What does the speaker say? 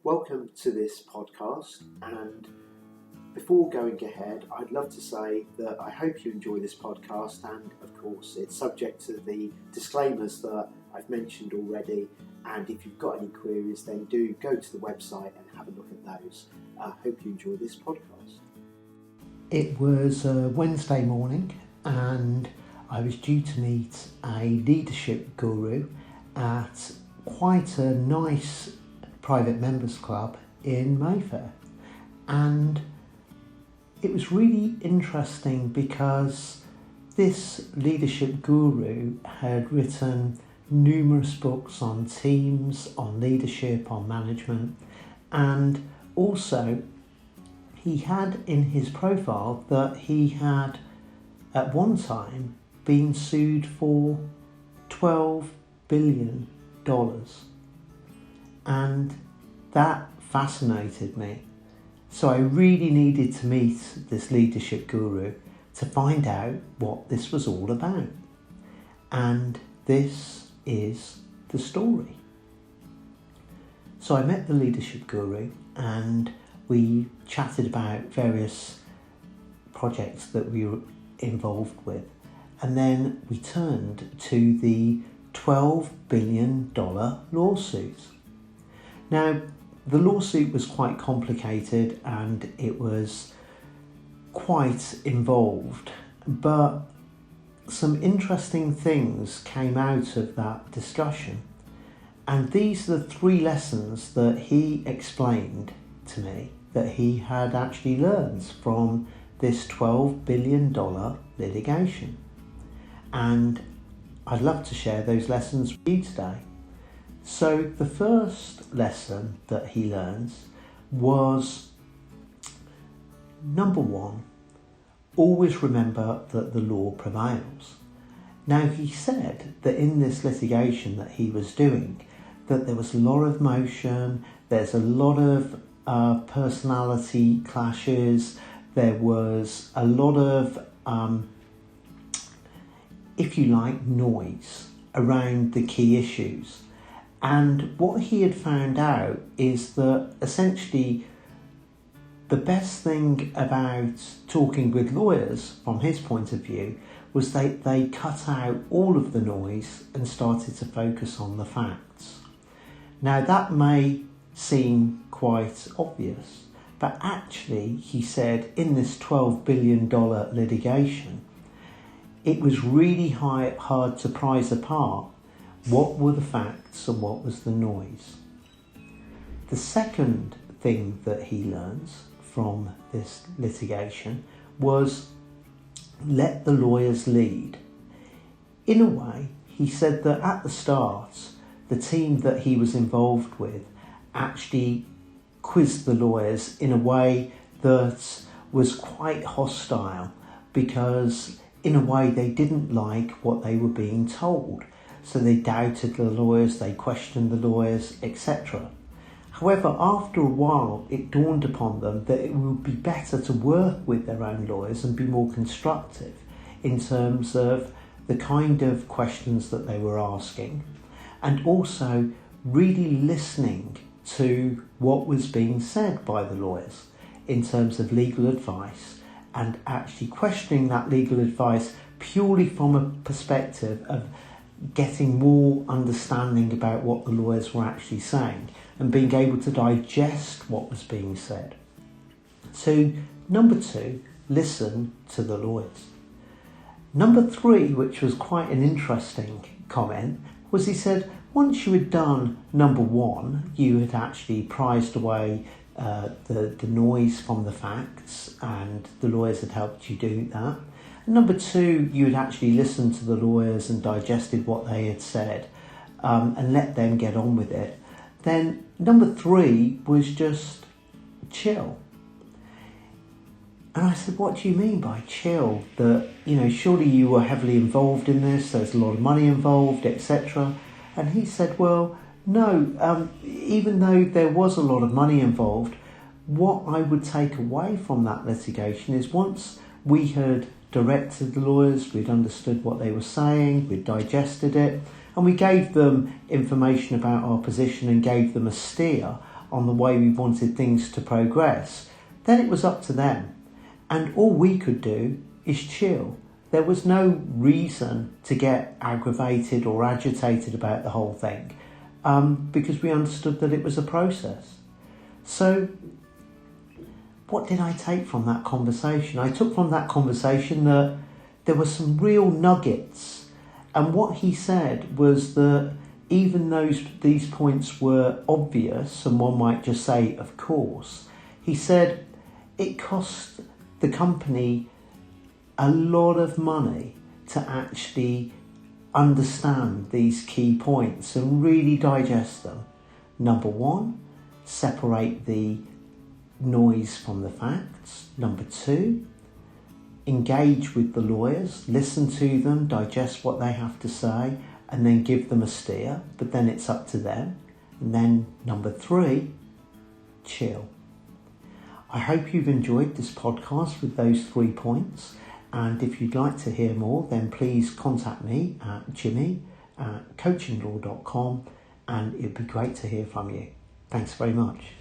Welcome to this podcast, and before going ahead, I'd love to say that I hope you enjoy this podcast, and of course it's subject to the disclaimers that I've mentioned already, and if you've got any queries then do go to the website and have a look at those. I hope you enjoy this podcast. It was a Wednesday morning and I was due to meet a leadership guru at quite a nice private members club in Mayfair, and it was really interesting because this leadership guru had written numerous books on teams, on leadership, on management, and also he had in his profile that he had at one time been sued for $12 billion. And that fascinated me. So I really needed to meet this leadership guru to find out what this was all about. And this is the story. So I met the leadership guru and we chatted about various projects that we were involved with. And then we turned to the $12 billion lawsuit. Now, the lawsuit was quite complicated and it was quite involved, but some interesting things came out of that discussion. And these are the 3 lessons that he explained to me that he had actually learned from this $12 billion litigation. And I'd love to share those lessons with you today. So the first lesson that he learns was, number 1, always remember that the law prevails. Now he said that in this litigation that he was doing, that there was a lot of motion, there's a lot of personality clashes, there was a lot of, if you like, noise around the key issues. And what he had found out is that essentially the best thing about talking with lawyers from his point of view was they cut out all of the noise and started to focus on the facts. Now that may seem quite obvious, but actually he said in this $12 billion litigation, it was really hard to prize apart what were the facts and what was the noise. The second thing that he learns from this litigation was let the lawyers lead. In a way, he said that at the start, the team that he was involved with actually quizzed the lawyers in a way that was quite hostile, because in a way they didn't like what they were being told. So they doubted the lawyers, they questioned the lawyers, etc. However, after a while, it dawned upon them that it would be better to work with their own lawyers and be more constructive in terms of the kind of questions that they were asking, and also really listening to what was being said by the lawyers in terms of legal advice, and actually questioning that legal advice purely from a perspective of getting more understanding about what the lawyers were actually saying and being able to digest what was being said. So number 2, listen to the lawyers. Number 3, which was quite an interesting comment, was he said once you had done number 1, you had actually prized away the noise from the facts, and the lawyers had helped you do that. And number 2, you had actually listened to the lawyers and digested what they had said and let them get on with it. Then number 3 was just chill. And I said, what do you mean by chill? That, surely you were heavily involved in this, there's a lot of money involved, etc. And he said, well, no, even though there was a lot of money involved, what I would take away from that litigation is once we had directed the lawyers, we'd understood what they were saying, we'd digested it, and we gave them information about our position and gave them a steer, on the way we wanted things to progress, then it was up to them. And all we could do is chill. There was no reason to get aggravated or agitated about the whole thing, because we understood that it was a process. So what did I take from that conversation? I took from that conversation that there were some real nuggets. And what he said was that even though these points were obvious, and one might just say, of course, he said it cost the company a lot of money to actually understand these key points and really digest them. Number one, separate the noise from the facts. Number two, engage with the lawyers, listen to them, digest what they have to say, and then give them a steer, but then it's up to them. And then number three, chill. I hope you've enjoyed this podcast with those 3 points. And if you'd like to hear more, then please contact me at jimmy@coachinglaw.com, and it'd be great to hear from you. Thanks very much.